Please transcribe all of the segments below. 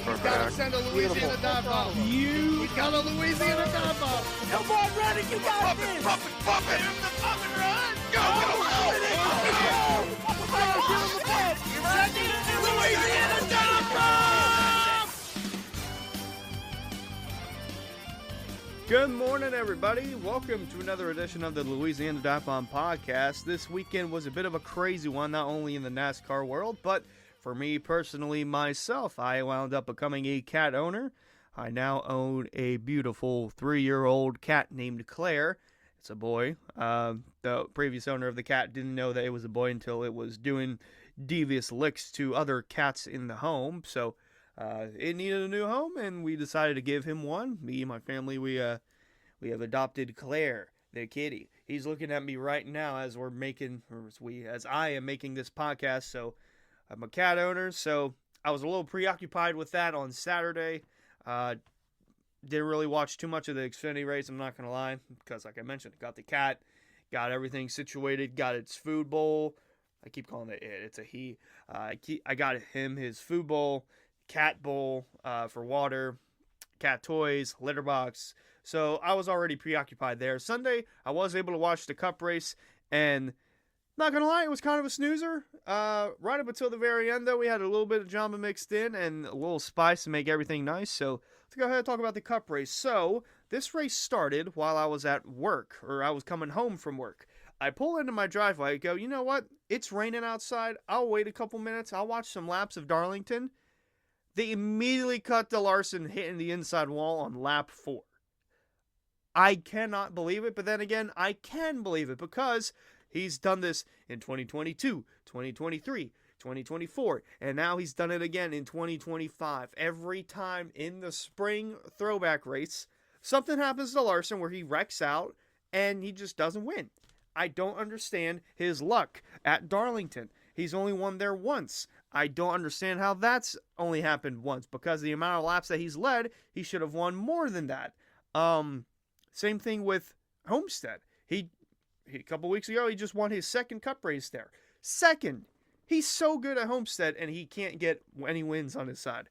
He's got to send a Louisiana Divebomb. He's got a Louisiana Divebomb. Come on, Reddick, you got this. Pump it. Here's the pump and run. Go. Louisiana Divebomb. Good morning, everybody. Welcome to another edition of the Louisiana Divebomb podcast. This weekend was a bit of a crazy one, not only in the NASCAR world, but for me personally, myself, I wound up becoming a cat owner. I now own a beautiful 3-year-old cat named Claire. It's a boy. The previous owner of the cat didn't know that it was a boy until it was doing devious licks to other cats in the home. So it needed a new home, and we decided to give him one. Me and my family, we have adopted Claire, the kitty. He's looking at me right now as I am making this podcast. So I'm a cat owner, so I was a little preoccupied with that on Saturday. Didn't really watch too much of the Xfinity race, I'm not going to lie, because like I mentioned, got the cat, got everything situated, got its food bowl. I keep calling it it's a he. I got him his food bowl, cat bowl for water, cat toys, litter box. So I was already preoccupied there. Sunday, I was able to watch the Cup race, and not gonna lie, it was kind of a snoozer. Right up until the very end, though, we had a little bit of Jamba mixed in and a little spice to make everything nice. So let's go ahead and talk about the Cup race. So this race started while I was at work, or I was coming home from work. I pull into my driveway, I go, you know what? It's raining outside. I'll wait a couple minutes. I'll watch some laps of Darlington. They immediately cut to Larson hitting the inside wall on lap 4. I cannot believe it, but then again, I can believe it because he's done this in 2022, 2023, 2024, and now he's done it again in 2025. Every time in the spring throwback race, something happens to Larson where he wrecks out and he just doesn't win. I don't understand his luck at Darlington. He's only won there once. I don't understand how that's only happened once, because the amount of laps that he's led, he should have won more than that. Same thing with Homestead. A couple weeks ago, he just won his second Cup race there. Second. He's so good at Homestead, and he can't get any wins on his side.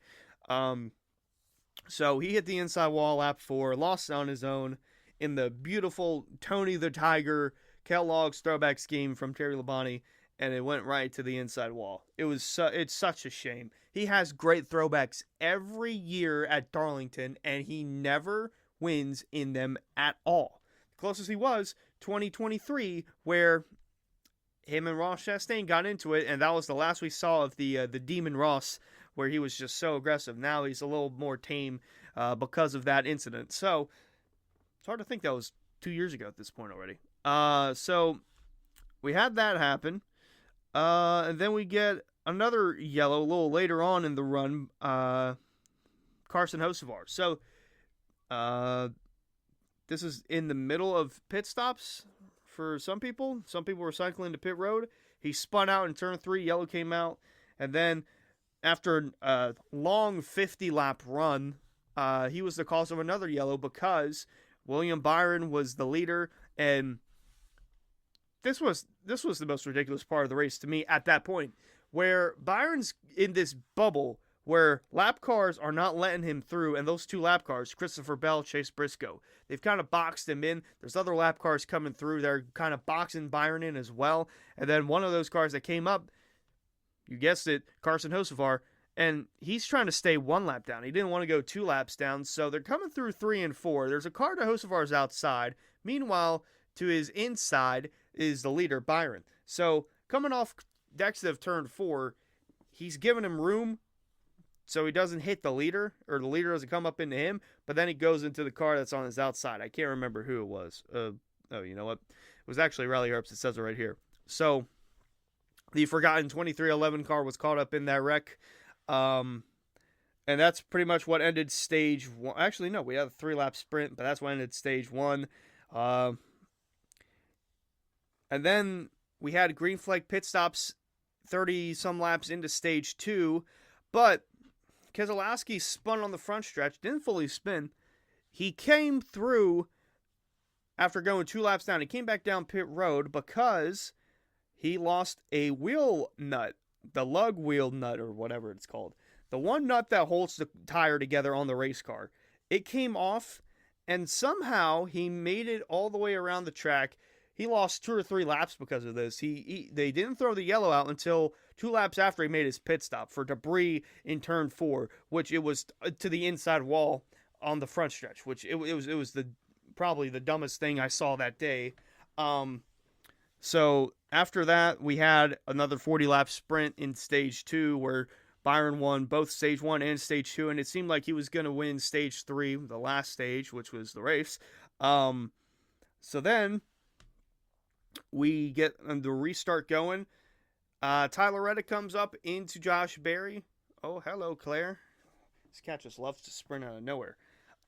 So he hit the inside wall lap 4, lost on his own in the beautiful Tony the Tiger Kellogg's throwback scheme from Terry Labonte, and it went right to the inside wall. It's such a shame. He has great throwbacks every year at Darlington, and he never wins in them at all. The closest he was 2023, where him and Ross Chastain got into it, and that was the last we saw of the Demon Ross, where he was just so aggressive. Now he's a little more tame because of that incident. So it's hard to think that was 2 years ago at this point already. So we had that happen, and then we get another yellow a little later on in the run, Carson Hocevar. So this is in the middle of pit stops for some people. Some people were cycling to pit road. He spun out in turn 3, yellow came out, and then after a long 50-lap run, he was the cause of another yellow because William Byron was the leader, and this was the most ridiculous part of the race to me at that point, where Byron's in this bubble where lap cars are not letting him through, and those 2 lap cars, Christopher Bell, Chase Briscoe, they've kind of boxed him in. There's other lap cars coming through. They're kind of boxing Byron in as well. And then one of those cars that came up, you guessed it, Carson Hocevar, and he's trying to stay 1 lap down. He didn't want to go 2 laps down, so they're coming through 3 and 4. There's a car to Hocevar's outside. Meanwhile, to his inside is the leader, Byron. So coming off the exit of turn 4, he's giving him room so he doesn't hit the leader, or the leader doesn't come up into him, but then he goes into the car that's on his outside. I can't remember who it was. You know what? It was actually Riley Herbst. It says it right here. So the forgotten 2311 car was caught up in that wreck. And that's pretty much what ended stage 1. Actually, no, we had a 3-lap sprint, but that's what ended stage 1. And then we had green flag pit stops 30-some laps into stage 2, but Keselowski spun on the front stretch, didn't fully spin. He came through after going 2 laps down. He came back down pit road because he lost a wheel nut lug wheel nut or whatever it's called. The one nut that holds the tire together on the race car. It came off, and somehow he made it all the way around the track. He lost 2 or 3 laps because of this. They didn't throw the yellow out until 2 laps after he made his pit stop for debris in turn 4, which it was to the inside wall on the front stretch, which it was probably the dumbest thing I saw that day. So after that, we had another 40-lap sprint in Stage 2 where Byron won both Stage 1 and Stage 2, and it seemed like he was going to win Stage 3, the last stage, which was the race. So then we get the restart going. Tyler Reddick comes up into Josh Berry. Oh, hello, Claire. This cat just loves to sprint out of nowhere.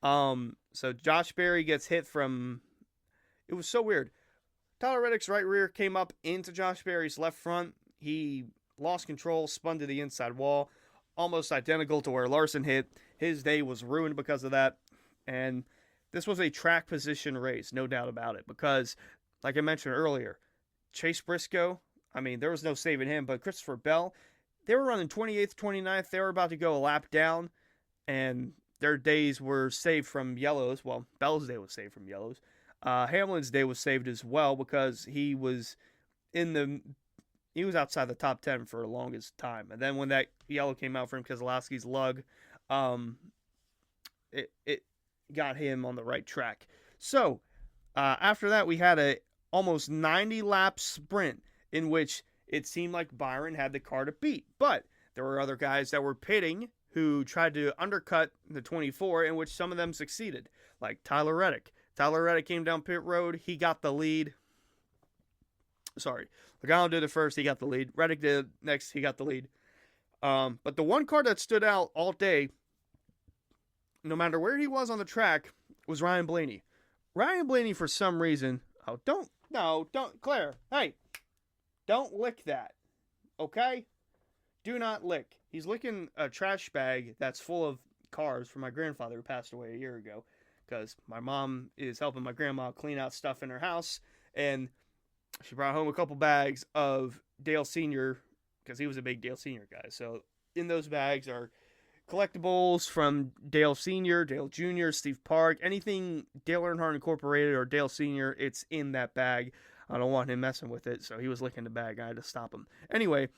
So Josh Berry gets hit from... It was so weird. Tyler Reddick's right rear came up into Josh Berry's left front. He lost control, spun to the inside wall, almost identical to where Larson hit. His day was ruined because of that. And this was a track position race, no doubt about it, because, like I mentioned earlier, Chase Briscoe, I mean, there was no saving him, but Christopher Bell, they were running 28th, 29th. They were about to go a lap down, and their days were saved from yellows. Well, Bell's day was saved from yellows. Hamlin's day was saved as well because he was outside the top 10 for the longest time. And then when that yellow came out for him, Keselowski's lug, it got him on the right track. So after that, we had a almost 90-lap sprint in which it seemed like Byron had the car to beat. But there were other guys that were pitting who tried to undercut the 24, in which some of them succeeded, like Tyler Reddick. Tyler Reddick came down pit road. He got the lead. Sorry. Logano did it first. He got the lead. Reddick did it next. He got the lead. But the one car that stood out all day, no matter where he was on the track, was Ryan Blaney. Ryan Blaney, for some reason... Oh, don't, Claire. Hey, don't lick that. Okay? Do not lick. He's licking a trash bag that's full of cars from my grandfather who passed away a year ago. Because my mom is helping my grandma clean out stuff in her house. And she brought home a couple bags of Dale Sr. because he was a big Dale Sr. guy. So in those bags are collectibles from Dale Sr., Dale Jr., Steve Park, anything Dale Earnhardt Incorporated or Dale Sr., it's in that bag. I don't want him messing with it, so he was licking the bag. I had to stop him. Anyway,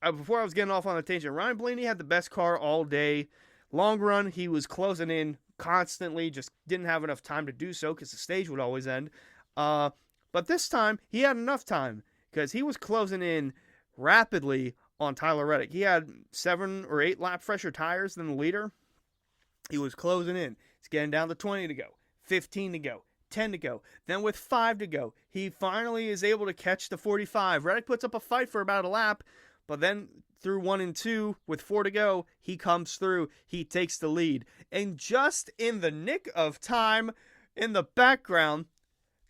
before I was getting off on a tangent, Ryan Blaney had the best car all day. Long run, he was closing in constantly, just didn't have enough time to do so because the stage would always end. But this time, he had enough time because he was closing in rapidly on Tyler Reddick. He had 7 or 8 lap fresher tires than the leader. He was closing in. It's getting down to 20 to go, 15 to go, 10 to go. Then with 5 to go, he finally is able to catch the 45. Reddick puts up a fight for about a lap, but then through 1 and 2 with 4 to go, he comes through. He takes the lead. And just in the nick of time, in the background,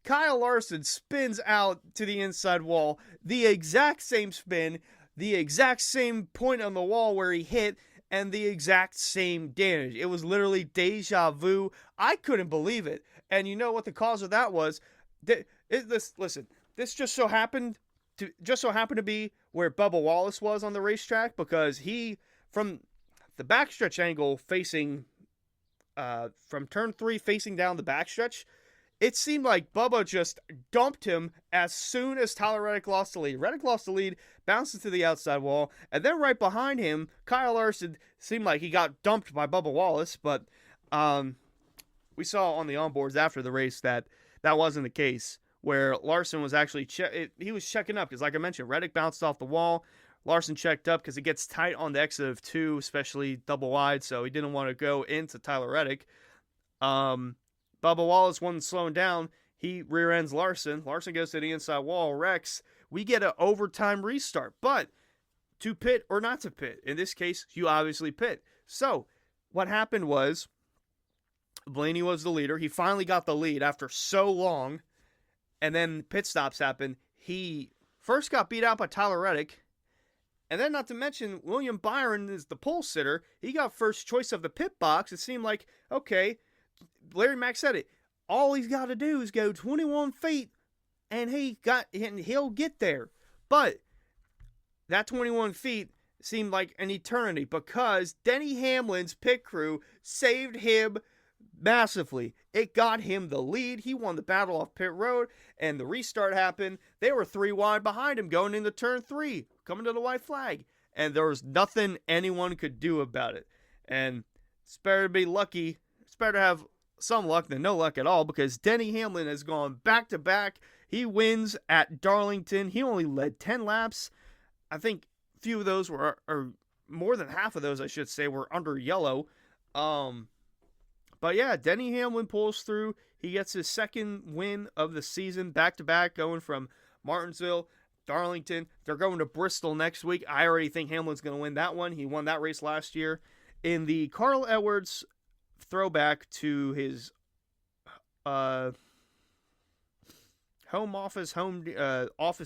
Kyle Larson spins out to the inside wall. The exact same spin, the exact same point on the wall where he hit, and the exact same damage. It was literally deja vu. I couldn't believe it. And you know what the cause of that was? Listen, this just so happened to be where Bubba Wallace was on the racetrack, because he, from the backstretch angle facing, from turn 3 facing down the backstretch, it seemed like Bubba just dumped him as soon as Tyler Reddick lost the lead. Reddick lost the lead, bounced to the outside wall, and then right behind him, Kyle Larson seemed like he got dumped by Bubba Wallace, but we saw on the onboards after the race that wasn't the case, where Larson was actually he was checking up, because like I mentioned, Reddick bounced off the wall. Larson checked up because it gets tight on the exit of 2, especially double wide, so he didn't want to go into Tyler Reddick. Bubba Wallace wasn't slowing down. He rear ends Larson. Larson goes to the inside wall, wrecks. We get an overtime restart. But to pit or not to pit, in this case, you obviously pit. So what happened was Blaney was the leader. He finally got the lead after so long. And then pit stops happened. He first got beat out by Tyler Reddick. And then, not to mention, William Byron is the pole sitter. He got first choice of the pit box. It seemed like, okay, Larry Mack said it. All he's got to do is go 21 feet, and he'll get there. But that 21 feet seemed like an eternity because Denny Hamlin's pit crew saved him massively. It got him the lead. He won the battle off pit road, and the restart happened. They were 3 wide behind him going into turn 3, coming to the white flag, and there was nothing anyone could do about it. And it's better to be lucky. It's better to have some luck than no luck at all, because Denny Hamlin has gone back-to-back. He wins at Darlington. He only led 10 laps. I think a few of those were, or more than half of those, I should say, were under yellow. But yeah, Denny Hamlin pulls through. He gets his second win of the season, back-to-back, going from Martinsville, Darlington. They're going to Bristol next week. I already think Hamlin's going to win that one. He won that race last year. In the Carl Edwards throwback to his office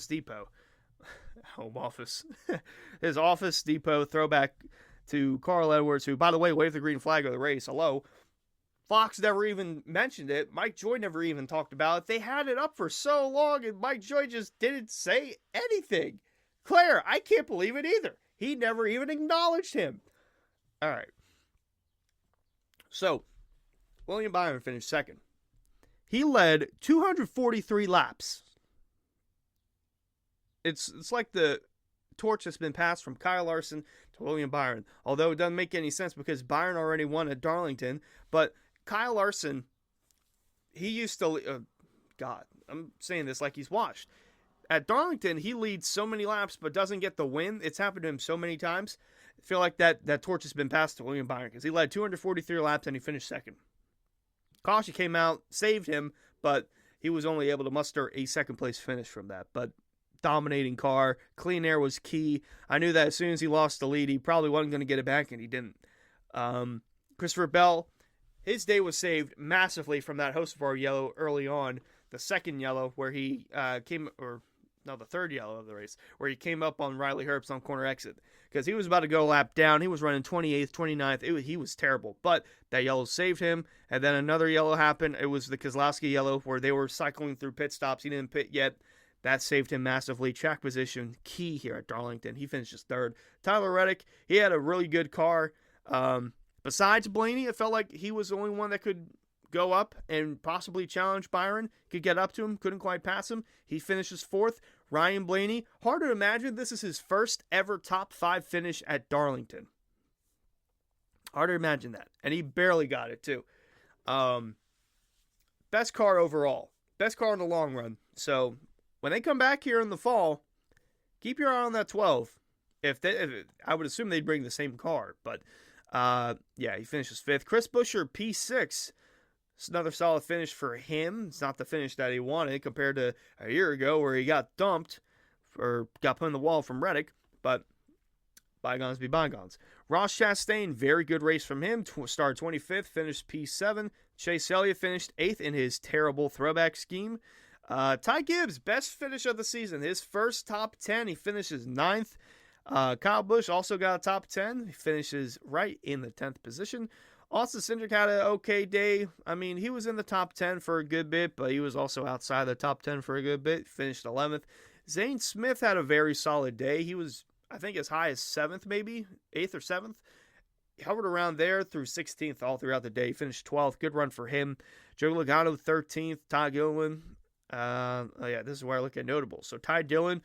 depot. Home office. His office depot throwback to Carl Edwards, who, by the way, waved the green flag of the race. Hello. Fox never even mentioned it. Mike Joy never even talked about it. They had it up for so long, and Mike Joy just didn't say anything. Claire, I can't believe it either. He never even acknowledged him. All right. So, William Byron finished second. He led 243 laps. It's like the torch that's been passed from Kyle Larson to William Byron. Although it doesn't make any sense because Byron already won at Darlington. But Kyle Larson, he used to... God, I'm saying this like he's washed. At Darlington, he leads so many laps but doesn't get the win. It's happened to him so many times. I feel like that torch has been passed to William Byron because he led 243 laps and he finished second. Caution came out, saved him, but he was only able to muster a second-place finish from that. But dominating car, clean air was key. I knew that as soon as he lost the lead, he probably wasn't going to get it back, and he didn't. Christopher Bell, his day was saved massively from that Hocevar yellow early on. The second yellow where he the third yellow of the race, where he came up on Riley Herbst on corner exit. Because he was about to go a lap down. He was running 28th, 29th. He was terrible. But that yellow saved him. And then another yellow happened. It was the Keselowski yellow where they were cycling through pit stops. He didn't pit yet. That saved him massively. Track position, key here at Darlington. He finishes third. Tyler Reddick, he had a really good car. Besides Blaney, it felt like he was the only one that could go up and possibly challenge Byron. Could get up to him, couldn't quite pass him. He finishes fourth. Ryan Blaney, hard to imagine this is his first ever top 5 finish at Darlington. Hard to imagine that. And he barely got it, too. Best car overall. Best car in the long run. So, when they come back here in the fall, keep your eye on that 12. I would assume they'd bring the same car. But, yeah, he finishes 5th. Chris Buescher, P6. It's another solid finish for him. It's not the finish that he wanted compared to a year ago where he got dumped or got put in the wall from Reddick, but bygones be bygones. Ross Chastain, very good race from him. Started 25th, finished P7. Chase Elliott finished 8th in his terrible throwback scheme. Ty Gibbs, best finish of the season. His first top 10, he finishes 9th. Kyle Busch also got a top 10. He finishes right in the 10th position. Austin Cindric had an okay day. I mean, he was in the top 10 for a good bit, but he was also outside the top 10 for a good bit. Finished 11th. Zane Smith had a very solid day. He was, I think, as high as 7th, maybe 8th or 7th. He hovered around there through 16th all throughout the day. Finished 12th. Good run for him. Joe Logano, 13th. Ty Dillon. This is where I look at notable. So Ty Dillon,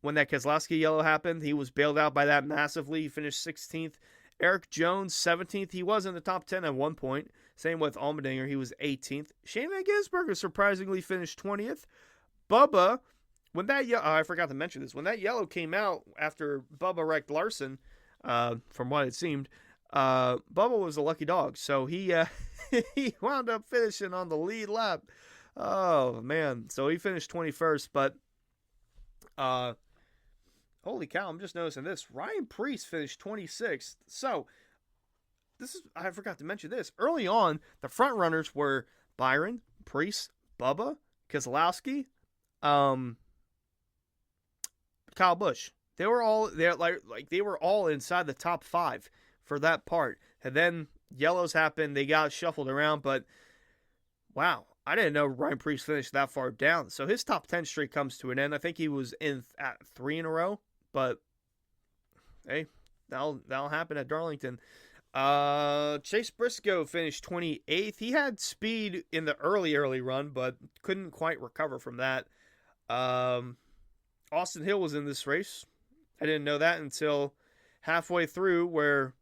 when that Keselowski yellow happened, he was bailed out by that massively. He finished 16th. Eric Jones, 17th. He was in the top 10 at one point. Same with Allmendinger. He was 18th. Shane Van Gisbergen surprisingly finished 20th. Bubba, when that I forgot to mention this. When that yellow came out after Bubba wrecked Larson, from what it seemed, Bubba was a lucky dog. So he he wound up finishing on the lead lap. Oh, man. So he finished 21st. But holy cow, I'm just noticing this. Ryan Preece finished 26th. So, I forgot to mention this. Early on, the front runners were Byron, Preece, Bubba, Keselowski, Kyle Busch. They were all they were all inside the top 5 for that part. And then yellows happened, they got shuffled around, but wow. I didn't know Ryan Preece finished that far down. So his top 10 streak comes to an end. I think he was in at 3 in a row. But, hey, that'll happen at Darlington. Chase Briscoe finished 28th. He had speed in the early run, but couldn't quite recover from that. Austin Hill was in this race. I didn't know that until halfway through, where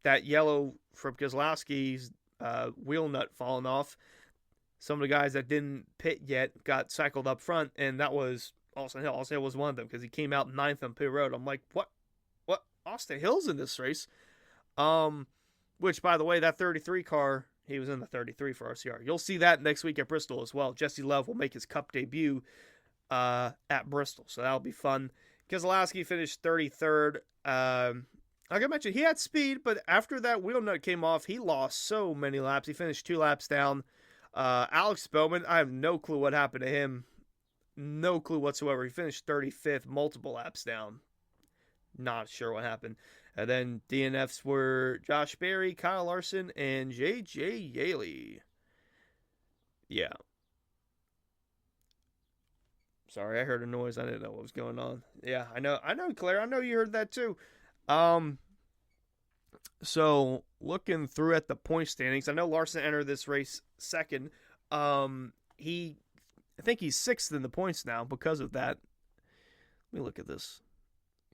that yellow from Keselowski's wheel nut falling off. Some of the guys that didn't pit yet got cycled up front, and that was Austin Hill. Austin Hill was one of them because he came out 9th on pit road. I'm like, what? Austin Hill's in this race? Which, by the way, that 33 car, he was in the 33 for RCR. You'll see that next week at Bristol as well. Jesse Love will make his Cup debut at Bristol, so that'll be fun. Keselowski finished 33rd. Like I mentioned, he had speed, but after that wheel nut came off, he lost so many laps. He finished 2 laps down. Alex Bowman, I have no clue what happened to him. No clue whatsoever. He finished 35th, multiple laps down. Not sure what happened. And then DNFs were Josh Berry, Kyle Larson, and J.J. Yaley. Yeah. Sorry, I heard a noise. I didn't know what was going on. Yeah, I know, Claire. I know you heard that too. So looking through at the point standings, I know Larson entered this race second. I think he's 6th in the points now because of that. Let me look at this.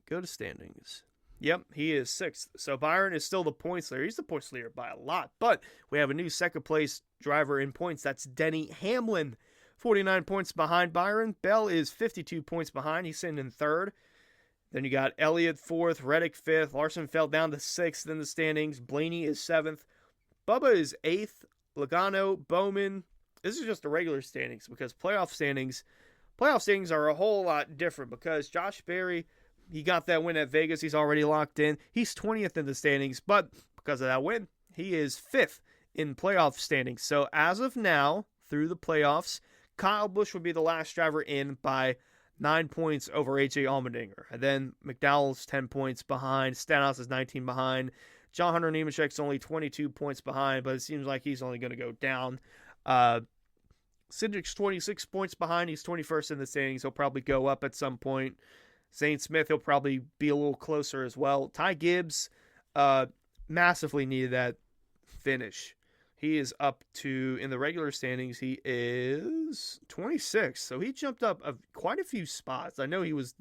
Go to standings. Yep, he is 6th. So Byron is still the points leader. He's the points leader by a lot. But we have a new second place driver in points. That's Denny Hamlin, 49 points behind Byron. Bell is 52 points behind. He's sitting in 3rd. Then you got Elliott 4th, Reddick 5th. Larson fell down to 6th in the standings. Blaney is 7th. Bubba is 8th. Logano, Bowman. This is just the regular standings because playoff standings are a whole lot different because Josh Berry, he got that win at Vegas. He's already locked in. He's 20th in the standings, but because of that win, he is 5th in playoff standings. So as of now, through the playoffs, Kyle Busch would be the last driver in by 9 points over AJ Allmendinger. And then McDowell's 10 points behind. Stenhouse is 19 behind. John Hunter Nemechek's only 22 points behind, but it seems like he's only going to go down. Cindric's 26 points behind. He's 21st in the standings. He'll probably go up at some point. Zane Smith, he'll probably be a little closer as well. Ty Gibbs massively needed that finish. He is up to, in the regular standings, he is 26. So he jumped up quite a few spots. I know he was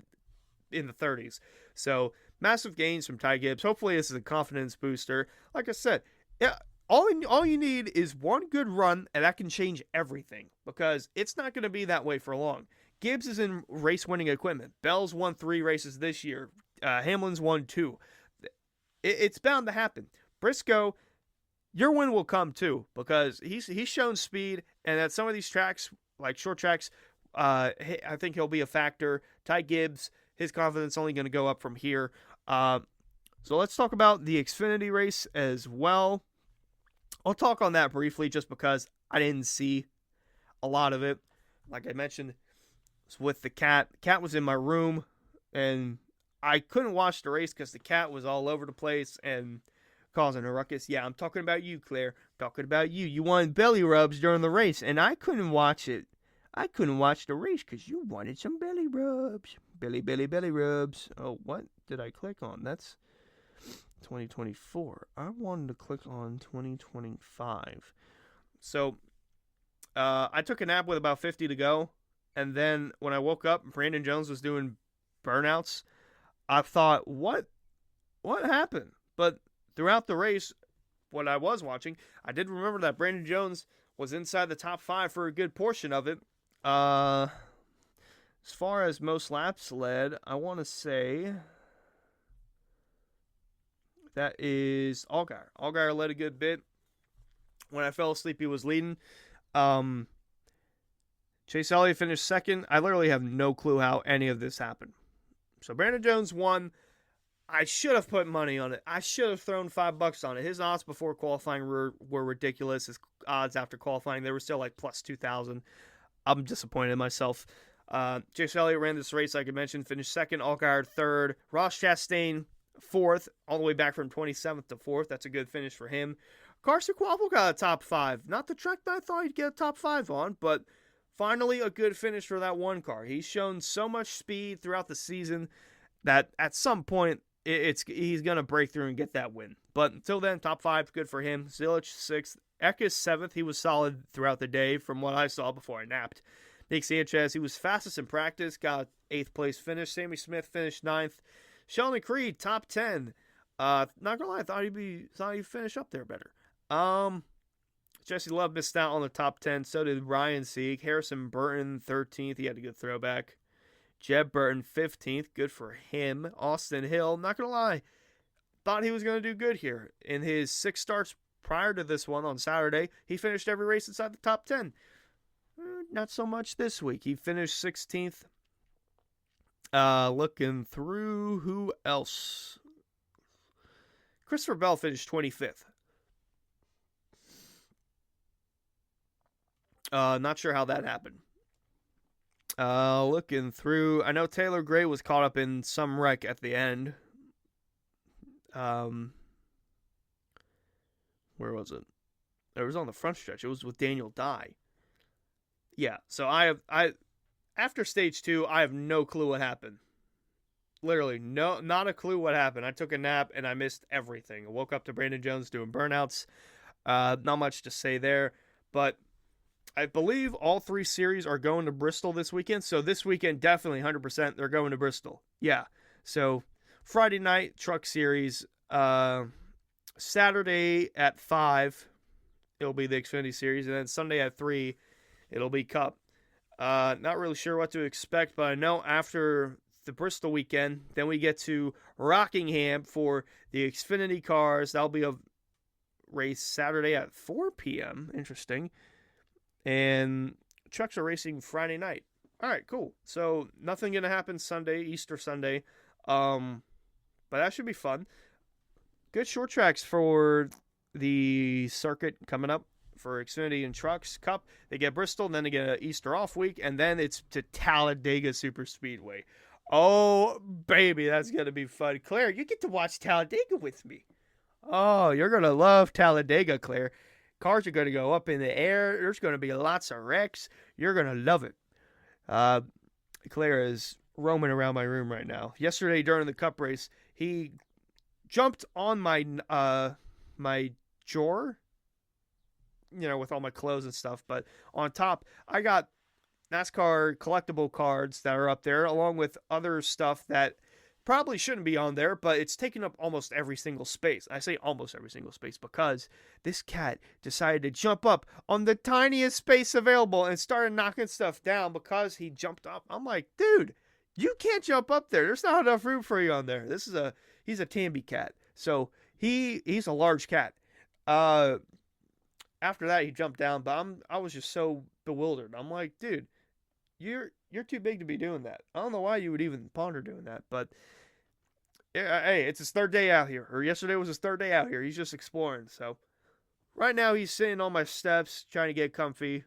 in the 30s. So massive gains from Ty Gibbs. Hopefully this is a confidence booster. Like I said, yeah, all you need is one good run, and that can change everything because it's not going to be that way for long. Gibbs is in race-winning equipment. Bell's won 3 races this year. Hamlin's won 2. It's bound to happen. Briscoe, your win will come too because he's shown speed, and at some of these tracks, like short tracks, I think he'll be a factor. Ty Gibbs, his confidence only going to go up from here. So let's talk about the Xfinity race as well. I'll talk on that briefly just because I didn't see a lot of it. Like I mentioned, it's with the cat. The cat was in my room, and I couldn't watch the race because the cat was all over the place and causing a ruckus. Yeah, I'm talking about you, Claire. I'm talking about you. You wanted belly rubs during the race, and I couldn't watch it. I couldn't watch the race because you wanted some belly rubs. Belly rubs. Oh, what did I click on? That's 2024. I wanted to click on 2025. So, I took a nap with about 50 to go, and then when I woke up, Brandon Jones was doing burnouts. I thought, what happened? But throughout the race, what I was watching, I did remember that Brandon Jones was inside the top 5 for a good portion of it. As far as most laps led, I want to say that is Allgaier. Allgaier led a good bit. When I fell asleep, he was leading. Chase Elliott finished second. I literally have no clue how any of this happened. So Brandon Jones won. I should have put money on it. I should have thrown $5 on it. His odds before qualifying were ridiculous. His odds after qualifying, they were still like plus 2,000. I'm disappointed in myself. Chase Elliott ran this race, like I mentioned, finished second. Allgaier third. Ross Chastain fourth, all the way back from 27th to 4th. That's a good finish for him. Carson Quapple got a top 5. Not the track that I thought he'd get a top 5 on, but finally a good finish for that one car. He's shown so much speed throughout the season that at some point he's going to break through and get that win. But until then, top 5, good for him. Zilich, 6th. Eckes, 7th. He was solid throughout the day from what I saw before I napped. Nick Sanchez, he was fastest in practice, got 8th place finish. Sammy Smith finished 9th. Sheldon Creed, top 10. Not gonna lie, I thought he'd finish up there better. Jesse Love missed out on the top 10. So did Ryan Sieg. Harrison Burton, 13th. He had a good throwback. Jeb Burton, 15th. Good for him. Austin Hill, not going to lie, thought he was going to do good here. In his 6 starts prior to this one on Saturday, he finished every race inside the top 10. Not so much this week. He finished 16th. Looking through, who else? Christopher Bell finished 25th. Not sure how that happened. Looking through, I know Taylor Gray was caught up in some wreck at the end. Where was it? It was on the front stretch. It was with Daniel Dye. Yeah, so after stage 2, I have no clue what happened. Literally, not a clue what happened. I took a nap and I missed everything. I woke up to Brandon Jones doing burnouts. Not much to say there, but I believe all 3 series are going to Bristol this weekend. So this weekend, definitely 100%, they're going to Bristol. Yeah. So Friday night, truck series. Saturday at 5, it'll be the Xfinity series. And then Sunday at 3, it'll be Cup. Not really sure what to expect, but I know after the Bristol weekend, then we get to Rockingham for the Xfinity cars. That'll be a race Saturday at 4 p.m. Interesting. And trucks are racing Friday night. All right, cool. So nothing going to happen Sunday, Easter Sunday. But that should be fun. Good short tracks for the circuit coming up for Xfinity and Trucks Cup. They get Bristol, and then they get an Easter off week, and then it's to Talladega Super Speedway. Oh, baby, that's going to be fun. Claire, you get to watch Talladega with me. Oh, you're going to love Talladega, Claire. Cars are going to go up in the air. There's going to be lots of wrecks. You're going to love it. Claire is roaming around my room right now. Yesterday during the Cup race, he jumped on my my drawer, with all my clothes and stuff. But on top, I got NASCAR collectible cards that are up there, along with other stuff that probably shouldn't be on there, but it's taking up almost every single space. I say almost every single space because this cat decided to jump up on the tiniest space available and started knocking stuff down because he jumped up. I'm like, dude, you can't jump up there. There's not enough room for you on there. He's a Tambi cat. So he's a large cat. After that, he jumped down, but I was just so bewildered. I'm like, dude, you're too big to be doing that. I don't know why you would even ponder doing that, but hey, it's his 3rd day out here, or yesterday was his 3rd day out here. He's just exploring. So right now he's sitting on my steps trying to get comfy.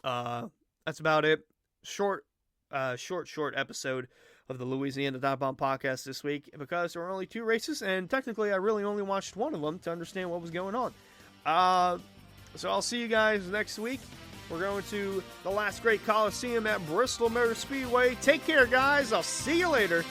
That's about it. Short episode of the Louisiana Divebomb podcast this week because there were only 2 races, and technically I really only watched one of them to understand what was going on. So I'll see you guys next week. We're going to the last great Coliseum at Bristol Motor Speedway. Take care, guys. I'll see you later.